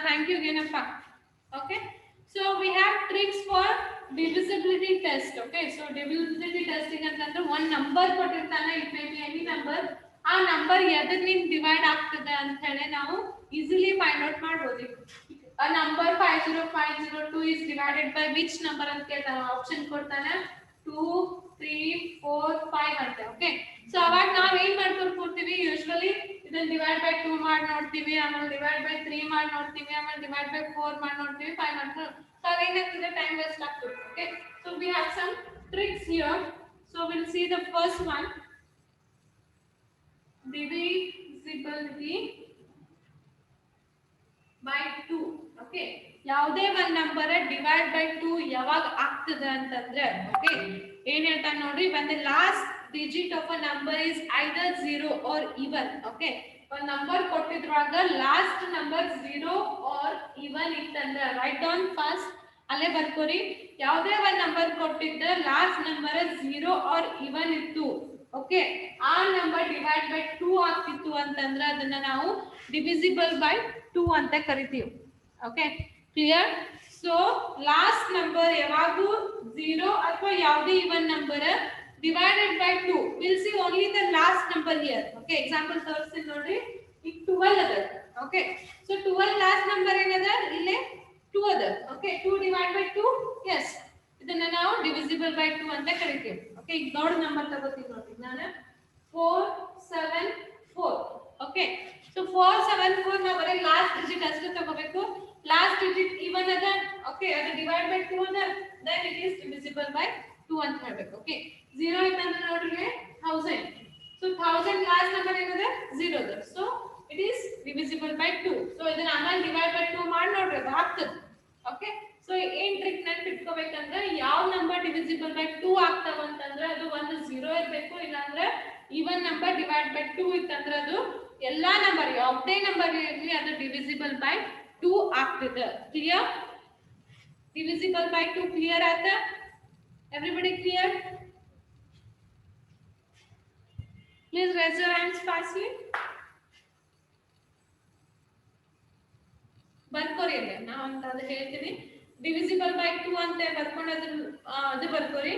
thank you Genappa. Okay, so we have tricks for divisibility test. Okay, so divisibility testing ಅಂತಂದ್ರೆ one number ಕೊಟ್ಟಿರ್ತಾನೆ, it may be any number, ಆ number ಎದರಿಂದ divide ಆಗ್ತದೆ ಅಂತ ಹೇಳಿ ನಾವು easily find out ಮಾಡಬಹುದು. A number 50502 is divided by which number ಅಂತ ಕೇಳ್ತಾನೆ, ಆಪ್ಷನ್ ಕೊಡ್ತಾನೆ 2 3 4 5 ಅಂತ. ಓಕೆ, ಸೊ ಅವಾಗ ನಾವು ಏನು ಮಾಡ್ಕೊಳ್ತೀವಿ, ಯೂಶುವಲಿ ಇದನ್ನ ಡಿವೈಡ್ ಬೈ 2 ಮಾಡಿ ನೋಡ್ತೀವಿ, ಆಮೇಲೆ ಡಿವೈಡ್ ಬೈ 3 ಮಾಡಿ ನೋಡ್ತೀವಿ, ಆಮೇಲೆ ಡಿವೈಡ್ ಬೈ 4 ಮಾಡಿ ನೋಡ್ತೀವಿ, 5 ಮಾಡ್ತೀವಿ. ಸೊ ಅದೇನಾಗ್ತದೆ, ಟೈಮ್ ವೇಸ್ಟ್ ಆಗ್ತದೆ. Okay, so we have some tricks here. So will see the first one, divisibility by 2. Okay, ಯಾವುದೇ ಒಂದು ನಂಬರ್ ಡಿವೈಡ್ ಬೈ 2 ಯಾವಾಗ ಆಗ್ತದೆ ಅಂತಂದ್ರೆ, ಓಕೆ ಏನ್ ಹೇಳ್ತಾನೆ ನೋಡ್ರಿ, when the last digit of a number is either 0 or even. Okay, ಒಂದು number ಕೊಟ್ಟಿದ್ರಾಗ ಲಾಸ್ಟ್ ನಂಬರ್ 0 or even ಇತ್ತಂದ್ರೆ ರೈಟ್ ಡೌನ್ ಫಸ್ಟ್ ಅಲ್ಲೇ ಬರ್ಕೋರಿ. ಯಾವುದೇ ಒಂದು ನಂಬರ್ ಕೊಟ್ಟಿದ್ದ ಲಾಸ್ಟ್ ನಂಬರ್ 0 or even ಇತ್ತು, ಓಕೆ, ಆ ನಂಬರ್ ಡಿವೈಡ್ ಬೈ 2 ಆಗ್ತಿತ್ತು ಅಂತಂದ್ರೆ ಅದನ್ನ ನಾವು ಡಿವಿಸಿಬಲ್ ಬೈ 2 ಅಂತ ಕರಿತೀವಿ. Okay, clear? So last number ಯಾವಾಗೂ 0 ಅಥವಾ ಯಾವುದೇ even number divided by 2, will see only the last number here. Okay, example ತೋರಿಸ್ತೀನಿ ನೋಡ್ರಿ, ಈಗ 12 ಅದ. ಓಕೆ, ಸೊ 12 ಲಾಸ್ಟ್ ನಂಬರ್ ಏನದ, ಇಲ್ಲೇ 2 ಅದ. ಓಕೆ, 2 ಡಿವೈಡ್ ಬೈ 2, ಎಸ್, ಇದನ್ನ ನಾವು ಡಿವಿಸಿಬಲ್ ಬೈ 2 ಅಂತ ಕರಿತೀವಿ. ಓಕೆ, ಈಗ ದೊಡ್ಡ ನಂಬರ್ ತಗೋತೀವಿ ನೋಡ್ರಿ, ನಾನು 4 7 4. ಓಕೆ, ಸೊ 4 7 4 ನಾವು ಬರೀ ಲಾಸ್ಟ್ ಡಿಜಿಟ್ ಅಷ್ಟೇ ತಗೋಬೇಕು. ಲಾಸ್ಟ್ ಡಿಜಿಟ್ ಈವನ್ ಅದ, ಓಕೆ, ಅದು ಡಿವೈಡ್ ಬೈ 2 ಅದ, then it is divisible by 2 ಅಂತ ಹೇಳಬೇಕು. ಓಕೆ, 0 ಇತ್ತಂದ್ರೆ ನೋಡ್ರಿ 1000. ಸೊ 1000 ಲಾಸ್ಟ್ ನಂಬರ್ ಏನದ, 0 ಅದ, so it is divisible by 2. So ಇದನ್ನ ಆಮೇಲೆ ಡಿವೈಡ್ ಬೈ 2 ಮಾಡಿ ನೋಡ್ರಿ, ಅದು ಆಗ್ತದೆ. ಓಕೆ, ಸೊ ಏನ್ ಟ್ರಿಕ್ ನೆನಪು ಇಟ್ಕೋಬೇಕಂದ್ರೆ, ಯಾವ ನಂಬರ್ ಡಿವಿಸಿಬಲ್ ಬೈ 2 ಆಗ್ತಾವ ಅಂತಂದ್ರೆ ಅದು ಒಂದು 0 ಇರಬೇಕು, ಇಲ್ಲಾಂದ್ರೆ ಈವನ್ ನಂಬರ್ ಡಿವೈಡ್ ಬೈ 2 ಇತ್ತಂದ್ರೆ ಅದು ಎಲ್ಲಾ ನಂಬರ್ ಯಾವುದೇ ನಂಬರ್ ಇರಲಿ ಅದು ಡಿವಿಸಿಬಲ್ ಬೈ 2 ಆಗ್ತದೆ. ಕ್ಲಿಯರ್? ಡಿವಿಸಿಬಲ್ ಬೈ 2 ಕ್ಲಿಯರ್ ಆಯ್ತಾ? Everybody clear? Please raise your hands fastly. ಬರ್ಕೋರಿ, ಅಲ್ಲ ನಾವು ಅಂತ ಅದು ಹೇಳ್ತೀನಿ, ಡಿವಿಸಿಬಲ್ ಬೈ 2 ಅಂತ ಬರ್ಕೊಂಡು ಅದು ಬರ್ಕೋರಿ.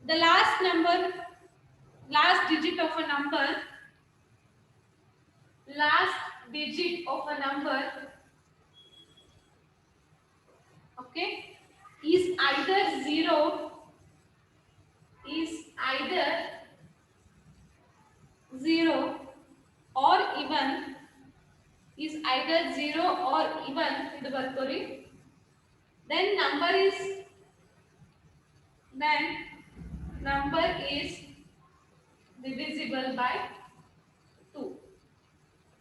The last number, last digit of a number, last digit of a number, okay, is either 0 or even, is either 0 or even, idu barkori. Then number is divisible by 2.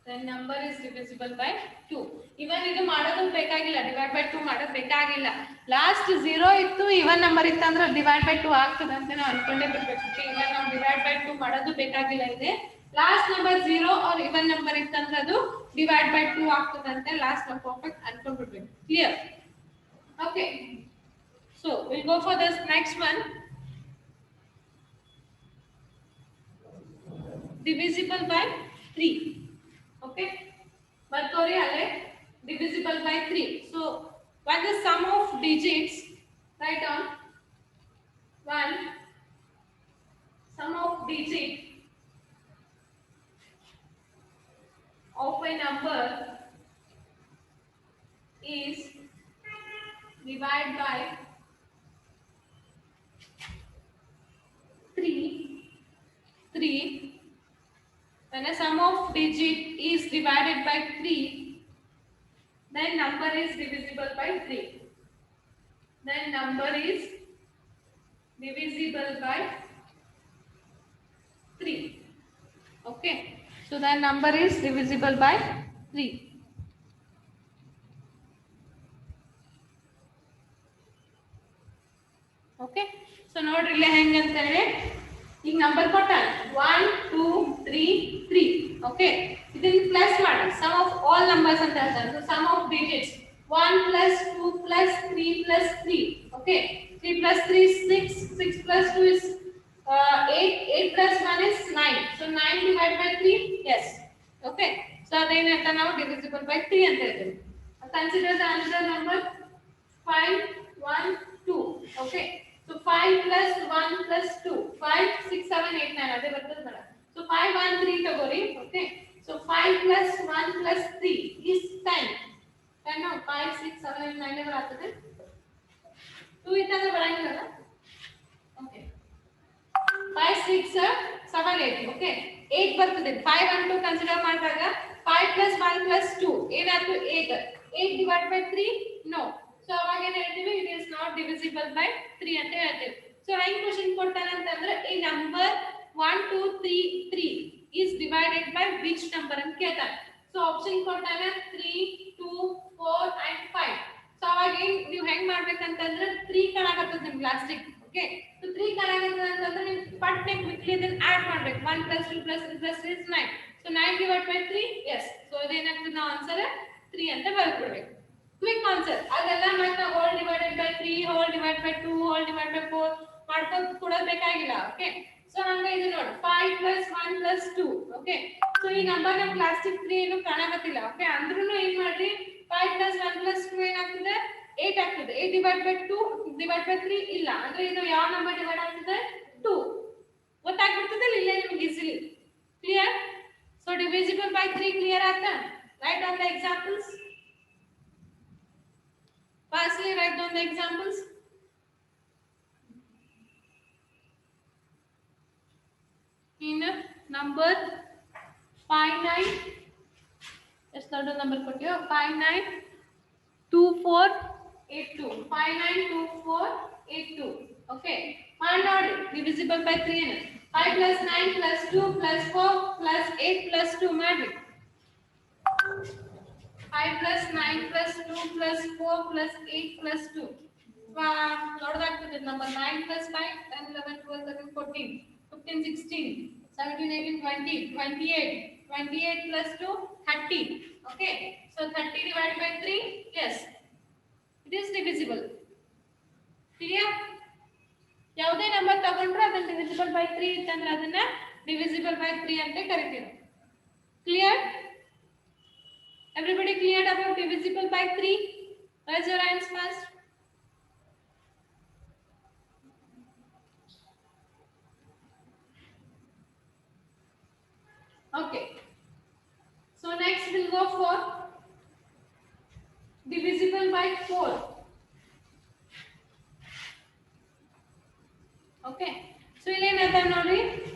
Then number is divisible by 2. Even ಇದು ಮಾಡೋದು ಬೇಕಾಗಿಲ್ಲ, divide by 2 ಮಾಡೋದು ಬೇಕಾಗಿಲ್ಲ. Last 0 ಇತ್ತು, even number ಇತ್ತು ಅಂದ್ರೆ divide by 2 ಆಗ್ತದೆ ಅಂತ ನಾವು ಅನ್ಕೊಂಡೇ ಬಿಡ್ಬೇಕು. ಈಗ ನಾವು ಡಿವೈಡ್ ಬೈ 2 ಮಾಡೋದು ಬೇಕಾಗಿಲ್ಲ. ಇದೆ last number 0 or even number ಇತ್ತು ಅಂದ್ರೆ ಅದು ಡಿವೈಡ್ ಬೈ 2 ಆಗ್ತದೆ ಅಂತ ಲಾಸ್ಟ್ ನಾವು ಪರ್ಫೆಕ್ಟ್ ಅನ್ಕೊಂಡ್ಬಿಡ್ಬೇಕು. Clear? Okay, so will go for this next one, divisible by 3. okay, barkori alle divisible by 3. so when the sum of digits, write down 1, sum of digit of a number is divided by 3. When a sum of digit is divided by 3, then number is divisible by 3. Then number is divisible by 3. Okay, so that number is divisible by 3. Okay, so ನೋಡ್ರಿ ಇಲ್ಲಿ ಹೆಂಗೆ ಅಂತ ಹೇಳಿ, ಈಗ number ಕೊಟ್ಟಾನ 1 2 3 3. Okay, ಇದನ್ನ plus ಮಾಡಿ, some of all numbers ಅಂತ ಹೇಳ್ತಾರೆ. Sum of digits 1 plus 2 plus 3 plus 3. Okay, 3 plus 3 is 6, 6 plus 2 is 8, 8 plus 1 is 9. So 9 divided by 3, yes. Okay, so ಅದೇನಂತ ನಾವು divisible by 3 ಅಂತ ಹೇಳ್ತೀವಿ. consider the another number 5 1 2. Okay, so 5 plus 1 plus 2 5 6 7 8 9 ಅದೇ ಬರ್ತದೆ madam. So 5 1 3 ತಗೋರಿ. Okay, so 5 plus 1 plus 3 is 10. 10 now 5 6 7 8 9 ಬರ್ತದೆ. 2 ಇತ್ತಂದ್ರೆ ಬರಂಗಿಲ್ಲ. Okay, 5 6 7 8. Okay, 8 ಬರ್ತದೆ. 5 1 2 ಕನ್ಸಿಡರ್ ಮಾಡಿದಾಗ 5 plus 1 plus 2 ಏನಾಯ್ತು 8. 8 divided by 3 no. So ಅವಾಗ ಏನು ಹೇಳ್ತೀವಿ, it is not divisible by 3 ಅಂತ ಹೇಳ್ತೀವಿ. So ಹೆಂಗ್ ಕ್ವೆಶ್ಚನ್ ಕೊಡ್ತಾನೆ ಅಂತಂದ್ರೆ ಈ number 1 2 3 3 is divided by which number ಅಂತ ಕೇಳ್ತಾನೆ. So ಆಪ್ಷನ್ ಕೊಡ್ತಾನೆ 3 2 4 and 5. So ಅವಾಗ ನೀವು ಹೆಂಗ್ ಮಾಡ್ಬೇಕಂತಂದ್ರೆ 3 ಕಾಣಕತ್ತದ ನಿಮ್ ಲಾಸ್ಟಿಗೆ. ಓಕೆ, so 3 ಕಾಣಕತ್ತದ ಅಂತಂದ್ರೆ ನೀವು ಪಟ್ನೆ ಕ್ವಿಕ್ಲಿ ಇದನ್ನ ಆಡ್ ಮಾಡ್ಬೇಕು. 1 plus 2 plus 3 plus 6 9. So 9 divided by 3 yes. So ಇದೇನಾಗ್ತದೆ ನಾವು ಆನ್ಸರ್ 3 ಅಂತ ಬರ್ಕೊಡ್ಬೇಕು. Quick answer. ಅದೆಲ್ಲ ಮತ್ತೆ whole divided by 3 hole divide by 2 hole divide by 4 ಮಾಡ್ಕೊಂಡು ಕೊಡೋದು ಬೇಕಾಗಿಲ್ಲ. ಓಕೆ, ಸೊ ಹಂಗ ಇದು ನೋಡಿ 5 plus 1 plus 2. ಓಕೆ, ಸೊ ಈ ನಂಬರ್ ನಮ್ಮ ಪ್ಲಾಸ್ಟಿಕ್ 3 ಏನು ಕಾಣಕತ್ತಿಲ್ಲ. ಓಕೆ, ಅಂದ್ರೂ ಏನ್ ಮಾಡ್ರಿ 5 plus 1 plus 2 ಏನಾಗ್ತದೆ 8 ಆಗ್ತದೆ. 8 divided by 2 divided by 3 ಇಲ್ಲ ಅಂದ್ರೆ ಇದು ಯಾವ ನಂಬರ್ ಡಿವೈಡ್ ಆಗ್ತದೆ 2. ಗೊತ್ತಾಗ್ಬಿಡ್ತದೆ ಇಲ್ಲ ನಿಮಗೆ easily. Clear? So divisible by 3 clear ಆಯ್ತಾ? Right on the examples. Fastly write down the examples. In number 5 9 just third number ಕೊಟ್ಟಿಯೋ 5 9 2 4 8 2 5 9 2 4 8 2. Okay, ಮಾಡಿ ನೋಡಿ divisible by 3 ಏನು 5 plus 9 plus 2 plus 4 plus 8 plus 2 ಮಾಡಿ 5 plus 9 plus 2 plus 4 plus 8 plus 2. ದೊಡ್ಡದಾಗ್ತದೆ number 9 plus 5 10 11 12 13 14 15 16 17 18 20 28 28 plus 2 30. Okay, so 30 divided by 3 yes it is divisible. Clear? ಯಾವುದೇ number ತಗೊಂಡ್ರೆ ಅದನ್ನ divisible by 3 ಇತ್ತಂದ್ರೆ ಅದನ್ನ divisible by 3 ಅಂತ ಕರೀತೀವಿ. Clear? Everybody cleared about divisible by 3? Raise your hands first. Okay. So next we'll go for divisible by 4. Okay. So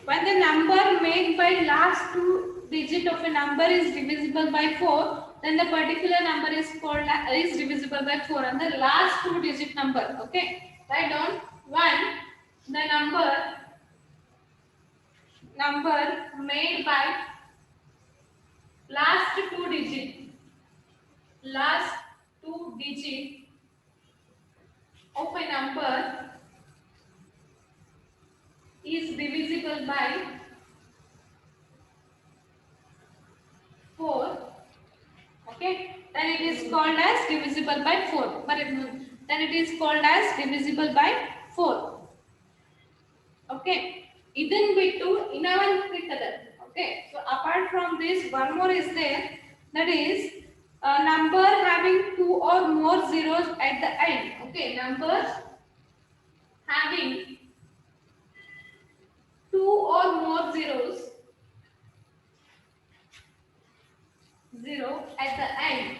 when the number made by last two digit of a number is divisible by 4, then the particular number is called is divisible by 4 and the last two digit number. Okay, write down 1 the number made by last two digit of a number is divisible by 4. Okay, then it is called as divisible by 4. But then it is called as divisible by 4. Okay, idin bittu inna one trick ada. Okay, so apart from this one more is there, that is a number having 2 or more zeros at the end. Okay, numbers having 2 or more zeros 0 at the end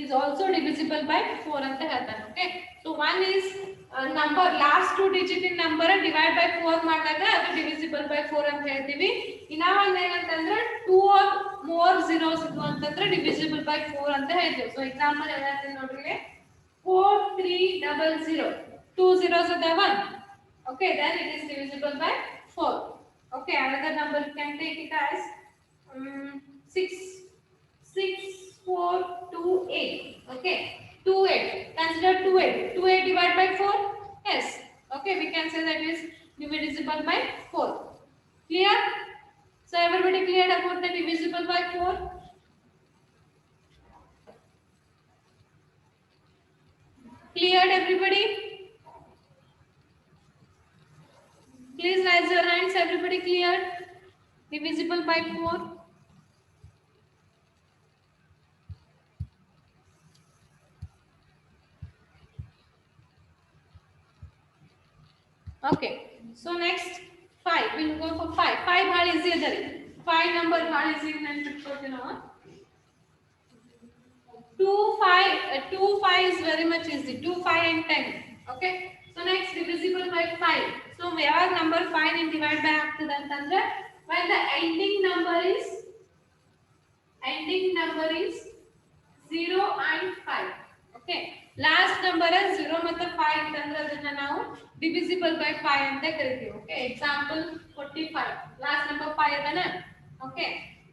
is also divisible by 4 anta ಹೇಳ್ತಾನೆ. Okay, so one is number last two digit in number divide by 4 ಮಾಡಿದಾಗ ಅದು divisible by 4 ಅಂತ ಹೇಳ್ತೀವಿ. ಇನ್ನ ಒಂದು ಏನಂತಂದ್ರೆ 2 or more zeros ಇದ್ವು ಅಂತಂದ್ರೆ divisible by 4 ಅಂತ ಹೇಳ್ತೀವಿ. So example ಹೇಳ್ತೀನಿ ನೋಡ್ರಿ 4 3 0 0 2 zeros ಅದ 1. Okay, then it is divisible by 4. Okay, another number you can take it as 6 4 2 8. Okay, 2 8. Consider 2 8. 2 8 divided by 4. Yes. Okay, we can say that is divisible by 4. Clear? So everybody cleared about the divisible by 4? Cleared everybody? Please raise your hands. Everybody cleared? Divisible by 4. Okay, so next 5, we'll go for 5. 5 bhal easy adari. 5 number bhal easy ನೆನಪಿಟ್ಕೊಳ್ತೀವಿ ನಾವು. 2 5 2 5 is very much easy. 2 5 and 10. Okay, so next divisible by 5. So ಯಾವಾಗ number 5 ನ divide by ಆಗ್ತದೆ ಅಂತಂದ್ರೆ when the ending number is 0 and 5. Okay, last number is 0 ಮತ್ತು 5 ಅಂತಂದ್ರೆ ಅದನ್ನ ನಾವು divisible by 5 ಅಂತ ಕರಿತೀವಿ. Okay, example 45, last number 5 ಅದನ. Okay,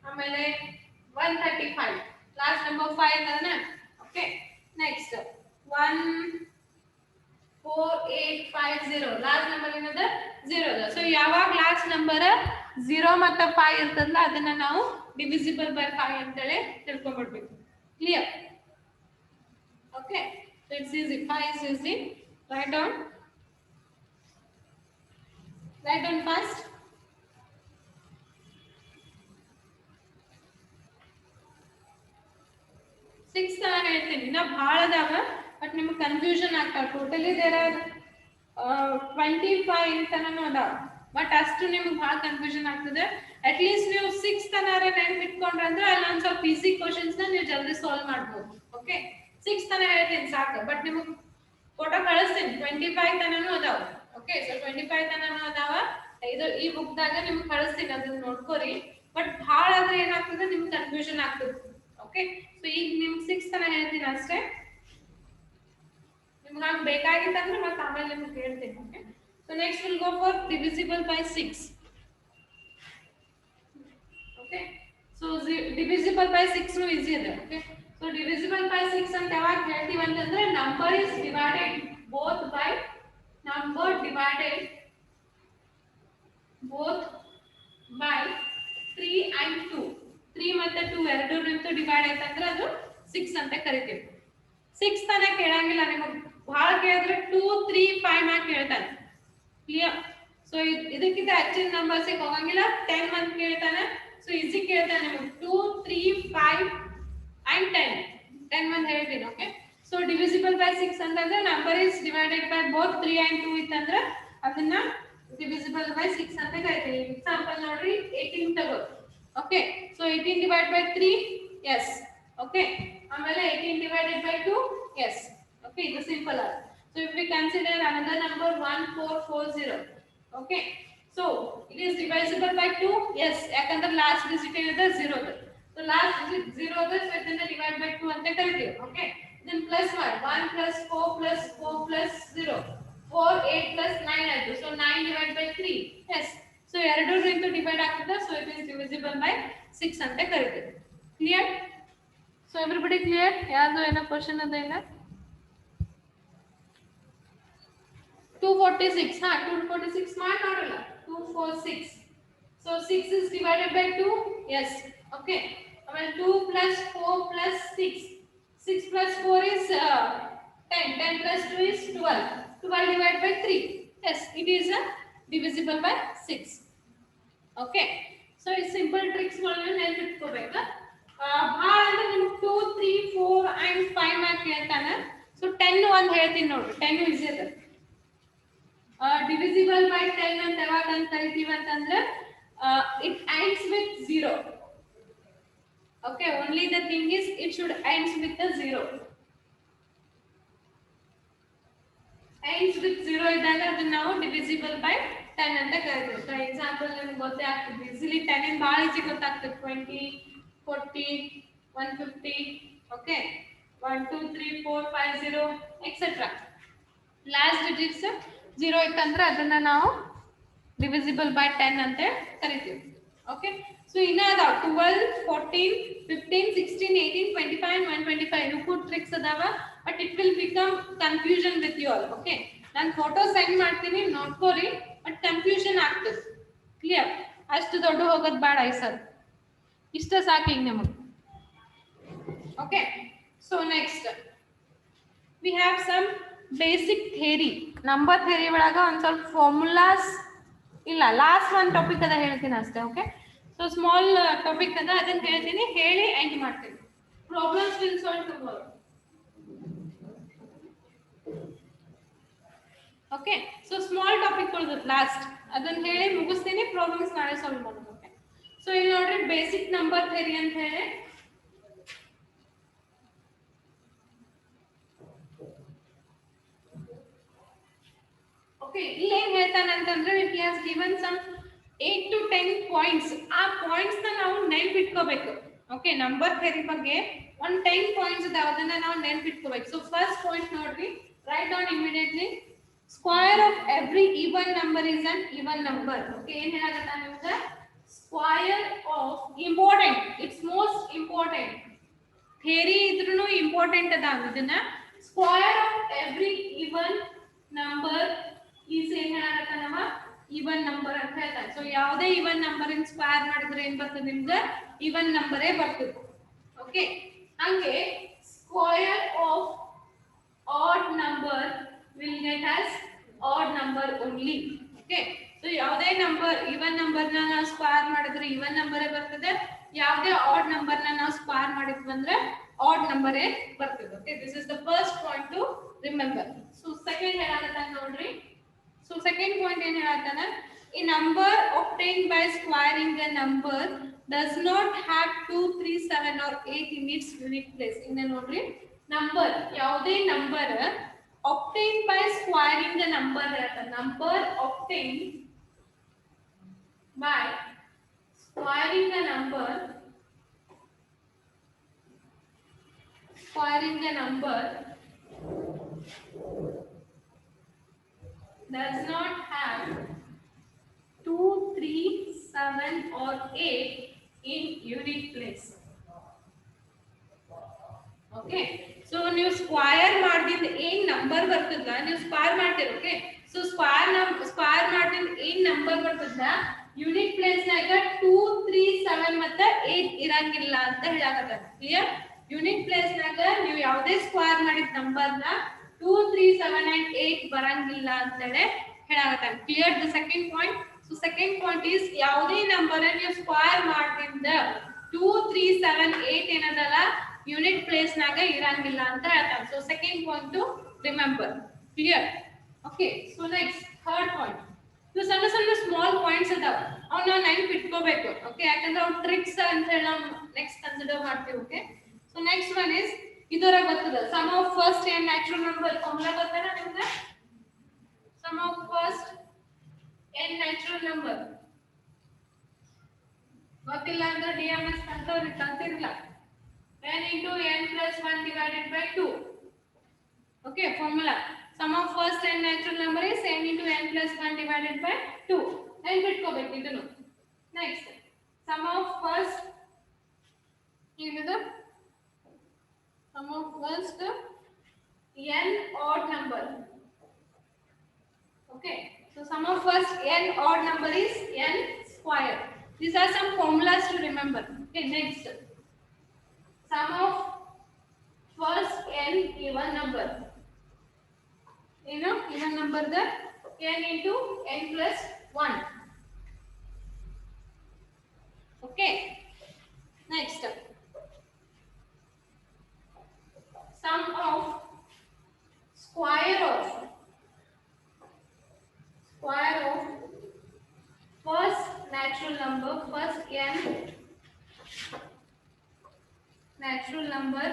ಆಮೇಲೆ 135, last number 5 ಅದನ. Okay, next 14850, last number ಏನದ 0 ಅದ. ಸೊ ಯಾವಾಗ last number 0 ಮತ್ತು 5 ಇರ್ತದಲ್ಲ ಅದನ್ನ ನಾವು divisible by 5 ಅಂತೇಳಿ ತಿಳ್ಕೊಂಡ್ಬಿಡ್ಬೇಕು. Clear? Okay, so it's easy. 5 is easy. Write down fast. Six ತರ ಹೇಳ್ತೀನಿ, ಇನ್ನ ಭಾಳ ಅದಾವ ಬಟ್ ನಿಮ್ಗೆ ಕನ್ಫ್ಯೂಷನ್ ಆಗ್ತಾವ. ಟೋಟಲಿ ದೇರ್ ಆರ್ 25 ತನೂ ಅದಾವ ಬಟ್ ಅಷ್ಟು ನಿಮ್ಗೆ ಭಾಳ ಕನ್ಫ್ಯೂಷನ್ ಆಗ್ತದೆ. ಅಟ್ ಲೀಸ್ಟ್ ನೀವು 6 ತನಾರ ನೆನ್ಪಿಟ್ಕೊಂಡ್ರೆ ಅಂದ್ರೆ ಅಲ್ಲಿ ಒಂದು ಸ್ವಲ್ಪ ಈಸಿ ಕ್ವಶನ್ಸ್ ನ ನೀವು ಜಲ್ದಿ ಸಾಲ್ವ್ ಮಾಡ್ಬೋದು. ಓಕೆ, 6 ತನ ಹೇಳ್ತೀನಿ ಸಾಕು, ಬಟ್ ನಿಮಗೆ ಫೋಟೋ ಕಳಿಸ್ತೀನಿ. 25 ತನೂ ಅದಾವ. ಓಕೆ, ಸೊ 25 ತನೂ ಅದಾವ. ಇದು ಈ ಬುಕ್ ದಾಗ ನಿಮ್ಗೆ ಕಳಿಸ್ತೀನಿ, ಅದನ್ನ ನೋಡ್ಕೋರಿ. ಬಟ್ ಭಾಳ ಆದ್ರೆ ಏನಾಗ್ತದೆ ನಿಮ್ಗೆ ಕನ್ಫ್ಯೂಷನ್ ಆಗ್ತದೆ. ಓಕೆ, ಸೊ ಈಗ ನಿಮ್ಗೆ 6 ತನ ಹೇಳ್ತೀನಿ ಅಷ್ಟೇ. ನಿಮ್ಗೆ ಹಂಗೆ ಬೇಕಾಗಿತ್ತಂದ್ರೆ ಮತ್ತೆ ಆಮೇಲೆ ನಿಮ್ಗೆ ಹೇಳ್ತೀನಿ. Okay, so next will go for divisible by 6. Okay, so divisible by 6 ನು ಈಸಿ ಇದೆ. ಓಕೆ, ಸೊ divisible by 6 ಅಂತ ಯಾವಾಗ ಹೇಳ್ತೀವಿ ಅಂತಂದ್ರೆ number is divided both by 3 and 2. 3 ಮತ್ತೆ 2 ಎರಡರಿಂದ ಡಿವೈಡ್ ಆಯ್ತಂದ್ರೆ ಅದು 6 ಅಂತ ಕರಿತೀವಿ. 6 ತನ ಕೇಳಂಗಿಲ್ಲ ನಿಮಗೆ, ಬಹಳ ಕೇಳಿದ್ರೆ 2 3 5 ಮ್ಯಾಕ್ ಕೇಳ್ತಾನೆ. ಕ್ಲಿಯರ್? ಸೊ ಇದಕ್ಕಿಂತ ಹೆಚ್ಚಿನ ನಂಬರ್ಸ್ ಹೋಗಂಗಿಲ್ಲ. 10 ಅಂತ ಕೇಳ್ತಾನೆ, ಸೊ ಈಸಿ ಕೇಳ್ತಾನೆ ನಿಮಗೆ 2 3 5 and 10 ಅಂತ ಹೇಳ್ತೀನಿ. ಓಕೆ, ಸೊ divisible by 6 ಅಂತಂದ್ರೆ number is divided by both 3 and 2 ಇತ್ತಂದ್ರೆ ಅದನ್ನ divisible by 6 ಅಂತ ಕರಿತೀವಿ. ಎಕ್ಸಾಂಪಲ್ ನೋಡ್ರಿ, 18 ತಗೋ. Okay, so 18 divided by 3, yes. Okay, ಆಮೇಲೆ 18 divided by 2, yes. ಓಕೆ, ಇದು ಸಿಂಪಲ್ ಆಗಿದೆ. So if we consider another number 1440, okay, so it is divisible by 2, yes, ಯಾಕಂದ್ರೆ ಲಾಸ್ಟ್ ಡಿಜಿಟ್ ಏನಿದೆ 0 ಇದೆ. ಸೊ ಲಾಸ್ಟ್ ಡಿಜಿಟ್ 0 ಇದೆ, ಸೊ ಇದನ್ನ ಡಿವೈಡ್ ಬೈ 2 ಅಂತ ಕರಿತೀವಿ. Okay, then plus 1 plus 4 plus 4 plus 0, 4 8 plus 9 ಆಯ್ತು. So 9 divided by 3, yes. So ಎರಡರಿಂದ divide ಆಗ್ತದೆ, so it is divisible by 6 ಅಂತ ಕರಿತೀವಿ. ಕ್ಲಿಯರ್? So everybody clear? ಯಾವುದು ಏನೋ ಕ್ವಶನ್ ಅದ ಇಲ್ಲ? 246, 246 ಮಾಡಿ ನೋಡಲ್ಲ. 246, so 6 is divided by 2, yes. Okay, ಆಮೇಲೆ 2 plus 4 plus 6, 6 plus 4 is 10, 10 plus 2 is 12, 12 divided by 3, yes, it is divisible by 6. Okay, so it's simple tricks ಗಳನ್ನು ನೆನಪಿಟ್ಕೋಬೇಕು. ಭಾಳ ಅಂದ್ರೆ ನಿಮ್ಗೆ 2 3 4 and 5 ಮ್ಯಾಕ್ ಹೇಳ್ತಾನೆ. ಸೊ 10 ಒಂದು ಹೇಳ್ತೀನಿ ನೋಡ್ರಿ, 10 ಈಸಿ ಇದೆ. divisible by 10 ಅಂತ ಯಾವಾಗ ಅಂತ ಕರಿತೀವಿ ಅಂತಂದ್ರೆ it ends with 0. Okay, only the thing is it should ends with the 0. ends with 0 ಇದ್ದಾಗ ಅದನ್ನ ನಾವು divisible by 10 ಅಂತ ಕರಿತೀವಿ. ಫಾರ್ ಎಕ್ಸಾಂಪಲ್ ನಿಮಗೆ ಗೊತ್ತೇ ಆಗ್ತದೆ, ಈಸಿಲಿ 10 ಇನ್ ಭಾಳ ಈಸಿ ಗೊತ್ತಾಗ್ತದೆ. 20 40 150, okay, 1 2 3 4 5 0 etc. ಲಾಸ್ಟ್ ಡಿಜಿಟ್ಸ್ 0 ಇತ್ತಂದ್ರೆ ಅದನ್ನ ನಾವು divisible by 10 ಅಂತ ಕರಿತೀವಿ. ಓಕೆ, ಸೊ ಇನ್ನ ಅದಾವ 12 14 15 16 18 25 125 ಇವು ಕೂಡ ಟ್ರಿಕ್ಸ್ ಅದಾವ, but it will become confusion with you all. Okay, ನಾನು ಫೋಟೋ ಸೆಂಡ್ ಮಾಡ್ತೀನಿ, ನೋಡ್ಕೋರಿ, ಬಟ್ ಕನ್ಫ್ಯೂಷನ್ ಆಗ್ತದೆ. ಕ್ಲಿಯರ್? ಅಷ್ಟು ದೊಡ್ಡ ಹೋಗೋದು ಬೇಡ ಈ ಸರ್, ಇಷ್ಟ ಸಾಕು ಈಗ ನಿಮಗೆ. Okay, so next we have some basic theory. Number theory ಒಳಗೆ ಒಂದು ಸ್ವಲ್ಪ ಫಾರ್ಮುಲಾಸ್ ಇಲ್ಲ, ಲಾಸ್ಟ್ ಒಂದು ಟಾಪಿಕ್ ಅದ ಹೇಳ್ತೀನಿ ಅಷ್ಟೇ. ಓಕೆ, ಸೊ ಸ್ಮಾಲ್ ಟಾಪಿಕ್ ಅದ, ಅದನ್ನ ಹೇಳ್ತೀನಿ, ಹೇಳಿ ಎಂಡ್ ಮಾಡ್ತೀನಿ. Problems will solve tomorrow. Okay so small ಟಾಪಿಕ್ಗಳು ಲಾಸ್ಟ್ ಅದನ್ನ ಹೇಳಿ ಮುಗಿಸ್ತೀನಿ ಪ್ರಾಬ್ಲಮ್ಸ್ ನಾಳೆ ಸಾಲ್ವ್ ಮಾಡೋದು ಓಕೆ ಸೊ ಇಲ್ಲಿ ನೋಡ್ರಿ ಬೇಸಿಕ್ ನಂಬರ್ ಥಿಯರಿ ಅಂತ ಹೇಳಿ ಓಕೆ ಇಲ್ಲಿ ಏನ್ ಹೇಳ್ತಾನೆ ಅಂತಂದ್ರೆ he has given some 8 to 10 points ಆ ಪಾಯಿಂಟ್ಸ್ ನ ನಾವು ನೆನಪಿಟ್ಕೋಬೇಕು ಓಕೆ ನಂಬರ್ ಥಿಯರಿ ಬಗ್ಗೆ ಒಂದು 10 ಪಾಯಿಂಟ್ಸ್ ಇದೆ ಅದನ್ನ ನಾವು ನೆನಪಿಟ್ಕೋಬೇಕು ಸೊ ಫಸ್ಟ್ ಪಾಯಿಂಟ್ ನೋಡ್ರಿ write down immediately square of every even number is an even number okay ಏನ್ ಹೇಳಾಕತ್ತ ನಿಮಗೆ square of important it's most important theory ಇದ್ರೂನು important ಅದ ಇದನ್ನ square of every even number is ಏನ್ ಹೇಳಾಕತ್ತ ನಮ್ಮ even number ಅಂತ ಹೇಳ್ತಾರೆ so ಯಾವುದೇ even number ಇನ್ square ಮಾಡಿದ್ರೆ ಏನ್ ಬರ್ತದೆ ನಿಮಗೆ even number ಏ ಬರ್ತದೆ ಓಕೆ ಹಂಗೆ square of odd number will get as odd number only okay so ಯಾವುದೇ ನಂಬರ್ even number ನ ನಾವು ಸ್ಕ್ವೇರ್ ಮಾಡಿದ್ರೆ even number ಏ ಬರ್ತದೆ ಯಾವುದೇ odd number ನ ನಾವು ಸ್ಕ್ವೇರ್ ಮಾಡಿದ್ವಿ ಅಂದ್ರೆ odd number ಏ ಬರ್ತದೆ okay this is the first point to remember so second ಹೇಳಾಕತ್ತ ನೋಡ್ರಿ so second point ಏನ್ ಹೇಳಾಕತ್ತಾನ a number obtained by squaring a number does not have 2 3 7 or 8 in its unit place ಇನ್ನ ನೋಡ್ರಿ number ಯಾವುದೇ number obtained by squaring the number number obtained by squaring the number does not have 2 3 7 or 8 in unit place okay so ನೀವು square ಮಾಡಿದ ಏನ್ number ಬರ್ತದ ನೀವು square ಮಾಡ್ತೀರಿ okay so square ಮಾಡಿದ ಏನ್ ನಂಬರ್ ಬರ್ತದ ಯೂನಿಟ್ ಪ್ಲೇಸ್ ನಾಗ 2 3 7 ಮತ್ತೆ 8 ಇರಂಗಿಲ್ಲ ಅಂತ ಹೇಳಾಕತ್ತಾರ ಕ್ಲಿಯರ್ ಯೂನಿಟ್ ಪ್ಲೇಸ್ ನಾಗ ನೀವು ಯಾವುದೇ ಸ್ಕ್ವೇರ್ ಮಾಡಿದ ನಂಬರ್ ನ 2 3 7 and 8 ಬರಂಗಿಲ್ಲ ಅಂತ ಹೇಳಾಕತ್ತಾರ clear the second point so second point is ಯಾವುದೇ ನಂಬರ್ ನೀವು ಸ್ಕ್ವೇರ್ ಮಾಡಿದ 2 3 7 8 ಏನದಲ್ಲ unit place naga irangilla anta ಹೇಳ್ತಾರೆ so second point to remember clear okay so next third point so ಸಣ್ಣ small points ಅದಾವ ಅವನ್ನ ನಾವು ನೆನಪಿಟ್ಕೋಬೇಕು okay ಯಾಕಂದ್ರೆ ಅವು ಟ್ರಿಕ್ಸ್ ಅಂತ ಹೇಳಿ ನಾವು ನೆಕ್ಸ್ಟ್ ಕನ್ಸಿಡರ್ ಮಾಡ್ತೀವಿ okay so next one is ಇದರ ಗೊತ್ತದ sum of first and natural number formula ಗೊತ್ತನಾ ನಿಮಗೆ sum of first and natural number ಗೊತ್ತಿಲ್ಲ ಅಂದ್ರೆ DMS ಕಲ್ತಿರಲ್ಲ n into n plus 1 divided by 2 okay formula sum of first and natural number is n into n plus 1 divided by 2 and ಬಿಟ್ಕೋಬೇಕು ಇದನ್ನು next sum of first ಏನಿದೆ sum of first n odd number okay so sum of first n odd number is n square these are some formulas to remember okay next sum of first n even number even number the n into n plus 1 okay next sum of square of first natural number first n natural number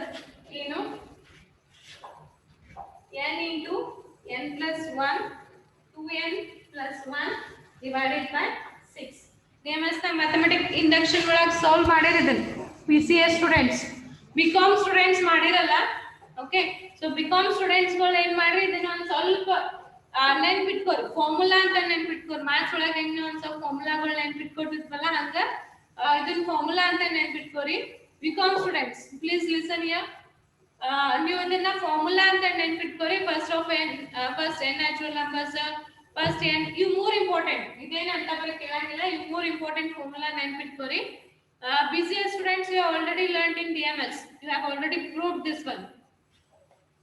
n into n plus 1 2n plus 1 divided by 6 ನೇಮಸ್ನ mathematics induction ಒಳಗೆ solve ಮಾಡಿರೋದು PCA students BCom students ಮಾಡಿರಲ್ಲ okay so BCom students ಗಳು ಏನು ಮಾಡ್ರಿ ಇದನ್ನ ಒಂದು ಸ್ವಲ್ಪ ನೆನಪಿಟ್ಕೋರಿ formula ಅಂತ ನೆನಪಿಟ್ಕೋರಿ ಮ್ಯಾಥ್ಸ್ ಒಳಗೆ ಹೆಂಗೆ ಒಂದು ಸ್ವಲ್ಪ ಫಾರ್ಮುಲಾಗಳು ನೆನಪಿಟ್ಕೊಟ್ಟಿದ್ವಲ್ಲ ಹಂಗ ಇದನ್ನ ಫಾರ್ಮುಲಾ ಅಂತ ನೆನಪಿಟ್ಕೋರಿ BCom students please listen here ನೀವು ಇದನ್ನ ಫಾರ್ಮುಲಾ ಅಂತ ನೆನಪಿಟ್ಕೋರಿ first n natural numbers first n ಇವು ಮೂರು ಇಂಪಾರ್ಟೆಂಟ್ ಇದೇನ ಅಂತ ಬರ ಕೇಳಂಗಿಲ್ಲ ಇವು ಮೂರು ಇಂಪಾರ್ಟೆಂಟ್ ಫಾರ್ಮುಲಾ ನೆನಪಿಟ್ಕೋರಿ BCS students you have already learned in DMS you have already proved this one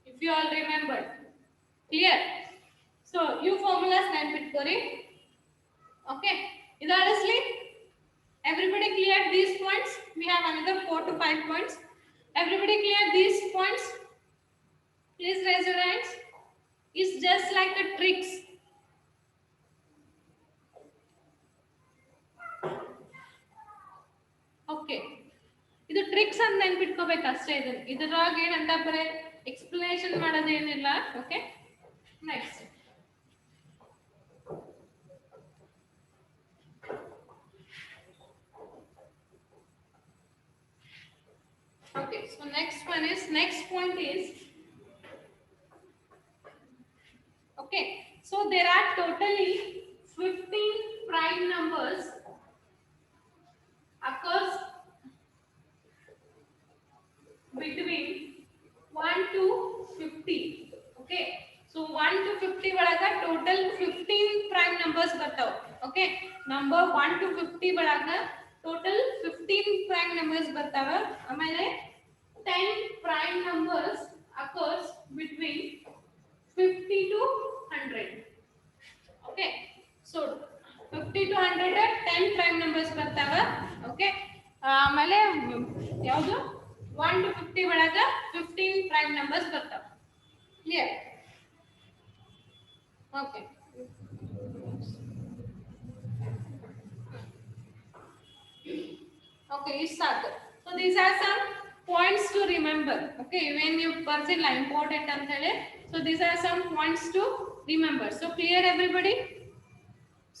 if you all remembered clear so you formulas ನೆನಪಿಟ್ಕೋರಿ okay ಇದರಲ್ಲಿ everybody clear these points we have another 4 to 5 points everybody clear these points please raise your hands is just like a tricks. Okay, ಇದು tricks ಅಂತ ನೆನ್ಪಿಟ್ಕೋಬೇಕು ಅಷ್ಟೇ. ಇದ್ರಾಗ ಏನಂತ ಬರೀ explanation ಮಾಡೋದೇನಿಲ್ಲ. Okay, next. Okay, so next point is, okay, so there are totally 15 prime numbers occurs between 1 to 50. Okay, so 1 to 50 ಒಳಗ total 15 prime numbers ಬರ್ತಾವ. Okay, number 1 to 50 ಒಳಗ total 15 prime numbers ಬರ್ತಾವ. ಆಮೇಲೆ 10 prime numbers occurs between 50 to 100. Okay, so 50 to 100 10 prime numbers ಬರ್ತಾವ. Okay, ಆಮೇಲೆ ಯಾವುದು 1 to 50 ಒಳಗ 15 prime numbers ಬರ್ತಾವ. Clear? Okay. Okay, start. So these are some points to remember. Okay, when you person la important anta hele. So these are some points to remember. So clear everybody?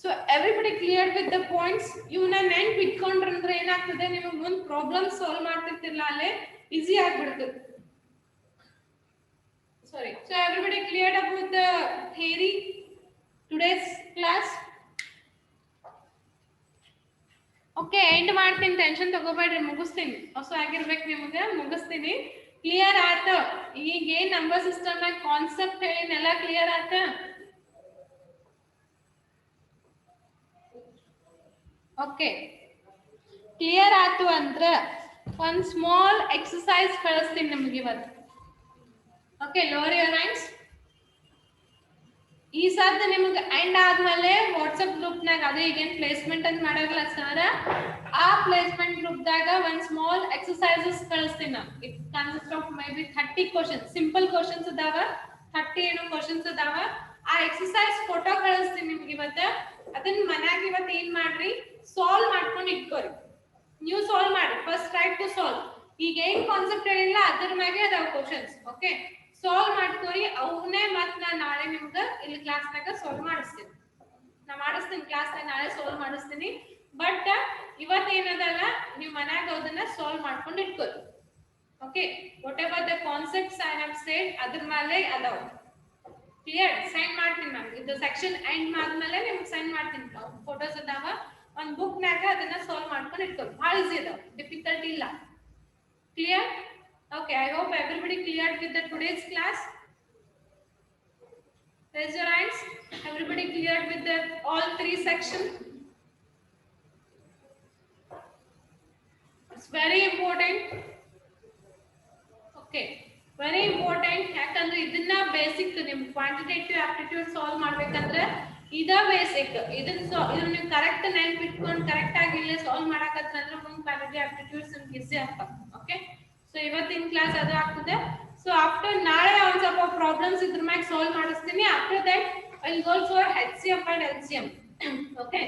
So everybody clear with the points? ಇವನ್ನ ನೆನ್ಪು ಇಟ್ಕೊಂಡ್ರಂದ್ರೆ ಏನಾಗ್ತದೆ, ನಿಮಗೆ ಮುಂದೆ problem solve ಮಾಡ್ತಿರ್ತಿರಲ್ಲ ಅಲ್ಲೇ easy ಆಗ್ಬಿಡ್ತದೆ. Sorry. So everybody cleared up with the theory today's class? Okay, end ಮಾಡ್ತೀನಿ, tension ತಗೋಬೇಡ್ರಿ, ಮುಗಿಸ್ತೀನಿ. ಹೊಸ ಆಗಿರ್ಬೇಕು ನಿಮಗೆ, ಮುಗಿಸ್ತೀನಿ. ಕ್ಲಿಯರ್ ಆತ? ಈಗ ಏನ್ ನಂಬರ್ ಸಿಸ್ಟಮ್ ನಾಗ ಕಾನ್ಸೆಪ್ಟ್ ಹೇಳಿನೆಲ್ಲ ಕ್ಲಿಯರ್ ಆತ? ಓಕೆ, ಕ್ಲಿಯರ್ ಆತು ಅಂದ್ರ ಒಂದ್ ಸ್ಮಾಲ್ ಎಕ್ಸರ್ಸೈಸ್ ಕಳಿಸ್ತೀನಿ ನಿಮ್ಗೆ ಇವತ್ತು. Okay, lower your hands. ಈ ಸಾಧ್ಯ ನಿಮಗೆ ಎಂಡ್ ಆದ್ಮೇಲೆ ವಾಟ್ಸಪ್ ಗ್ರೂಪ್ನಾಗ ಅದೇ ಈಗೇನು ಪ್ಲೇಸ್ಮೆಂಟ್ ಅಂತ ಮಾಡಾಗಲ್ಲ ಸರ್, ಆ ಪ್ಲೇಸ್ಮೆಂಟ್ ಗ್ರೂಪ್ದಾಗ ಒಂದು ಸ್ಮಾಲ್ ಎಕ್ಸರ್ಸೈಸಸ್ ಕಳಿಸ್ತೀನಿ ನಾನು. It consist of may be 30 questions, simple questions ಅದಾವ, 30 ಏನೋ ಕ್ವಶನ್ಸ್ ಅದಾವ. ಆ ಎಕ್ಸರ್ಸೈಸ್ ಫೋಟೋ ಕಳಿಸ್ತೀನಿ ನಿಮ್ಗೆ ಇವತ್ತು. ಅದನ್ನ ಮನ್ಯಾಗ ಇವತ್ತು ಏನ್ ಮಾಡ್ರಿ, ಸಾಲ್ವ್ ಮಾಡ್ಕೊಂಡು ಇಟ್ಕೋರಿ. ನೀವು ಸಾಲ್ವ್ ಮಾಡಿ, ಫಸ್ಟ್ ಟ್ರೈ ಟು ಸಾಲ್ವ್. ಈಗ ಏನ್ ಕಾನ್ಸೆಪ್ಟ್ ಹೇಳಿಲ್ಲ ಅದ್ರ ಮ್ಯಾಗೆ ಅದಾವ ಕ್ವಶನ್ಸ್. Okay, solve ಮಾಡ್ಕೋರಿ. ಅವನ್ನೇ ಮತ್ತೆ ನಾನು ನಾಳೆ ನಿಮ್ಗೆ ಇಲ್ಲಿ ಕ್ಲಾಸ್ನಾಗ ಸಾಲ್ವ್ ಮಾಡಿಸ್ತೀನಿ. ನಾ ಮಾಡಿಸ್ತೀನಿ ಕ್ಲಾಸ್ನಾಗ, ನಾಳೆ ಸಾಲ್ವ್ ಮಾಡಿಸ್ತೀನಿ. ಬಟ್ ಇವತ್ತೇನದಲ್ಲ, ನೀವು ಮನ್ಯಾಗ ಅದನ್ನ ಸಾಲ್ವ್ ಮಾಡ್ಕೊಂಡು ಇಟ್ಕೋರಿ. Okay, whatever the concepts I have said ಅದ್ರ ಮೇಲೆ ಅದಾವ. ಕ್ಲಿಯರ್? ಸೆಂಡ್ ಮಾಡ್ತೀನಿ ಮ್ಯಾಮ್. ಇದು ಸೆಕ್ಷನ್ ಎಂಡ್ ಆದ್ಮೇಲೆ ನಿಮ್ಗೆ ಸೆಂಡ್ ಮಾಡ್ತೀನಿ. ಫೋಟೋಸ್ ಅದಾವ ಒಂದು ಬುಕ್ನಾಗ, ಅದನ್ನ ಸಾಲ್ವ್ ಮಾಡ್ಕೊಂಡು ಇಟ್ಕೋರಿ. ಭಾಳ ಈಸಿ ಅದಾವ, ಡಿಫಿಕಲ್ಟ್ ಇಲ್ಲ. Clear? Okay, I hope everybody cleared with the today's class. Raise your hands. Everybody cleared with the all 3 sections? It's very important. Okay, very important. ಯಾಕಂದ್ರೆ ಇದನ್ನ ಬೇಸಿಕ್ ನಿಮ್ ಕ್ವಾಂಟಿಟೇಟಿವ್ ಆಪ್ಟಿಟ್ಯೂಡ್ ಸಾಲ್ವ್ ಮಾಡ್ಬೇಕಂದ್ರೆ ಇದ basic. ಇದನ್ನ ನೀವು correct ನೆನ್ಪಿಟ್ಕೊಂಡು correct ಆಗಿ ಇಲ್ಲೇ solve ಮಾಡಕತ್ತಂದ್ರೆ ಮುಂದೆ ಕ್ವಾಂಟಿಟೇಟಿವ್ ಆಪ್ಟಿಟ್ಯೂಡ್ಸ್ ನಿಮ್ಗೆ ಈಸಿ ಆಗ್ತವೆ. ಓಕೆ, ಸೊ ಇವತ್ತಿನ ಕ್ಲಾಸ್ ಅದು ಆಗ್ತದೆ. ಸೊ ಆಫ್ಟರ್ ನಾಳೆ ಒಂದು ಸ್ವಲ್ಪ ಪ್ರಾಬ್ಲಮ್ಸ್ ಇದ್ರ ಮ್ಯಾಗ ಸಾಲ್ವ್ ಮಾಡಿಸ್ತೀನಿ. After that I will go for HCF and LCM. Okay,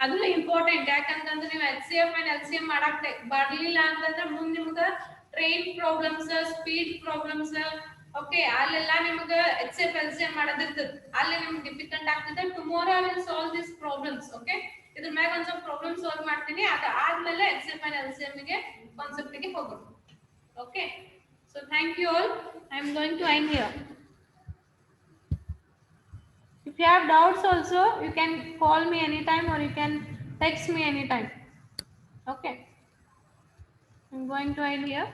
ಅದು ಇಂಪಾರ್ಟೆಂಟ್. ಯಾಕಂತಂದ್ರೆ ನೀವು HCF ಅಂಡ್ LCM ಮಾಡಕ್ ಬರ್ಲಿಲ್ಲ ಅಂತಂದ್ರೆ ಮುಂದೆ ನಿಮ್ಗೆ train problems, speed problems, okay, ಅಲ್ಲೆಲ್ಲ ನಿಮ್ಗೆ HCF LCM ಮಾಡೋದಿರ್ತದೆ. ಅಲ್ಲಿ ನಿಮ್ಗೆ ಡಿಫಿಕಲ್ಟ್ ಆಗ್ತದೆ. Tomorrow I will solve this problems. Okay, ಇದ್ರ ಮ್ಯಾಗ ಒಂದು ಸ್ವಲ್ಪ ಪ್ರಾಬ್ಲಮ್ ಸಾಲ್ವ್ ಮಾಡ್ತೀನಿ. ಅದಾದ್ಮೇಲೆ HCF ಅಂಡ್ LCM ಗೆ ಕಾನ್ಸೆಪ್ಟ್ ಗೆ ಹೋಗೋಣ. Okay, so thank you all. I am going to end here. If you have doubts also, you can call me anytime or you can text me anytime. Okay, I am going to end here.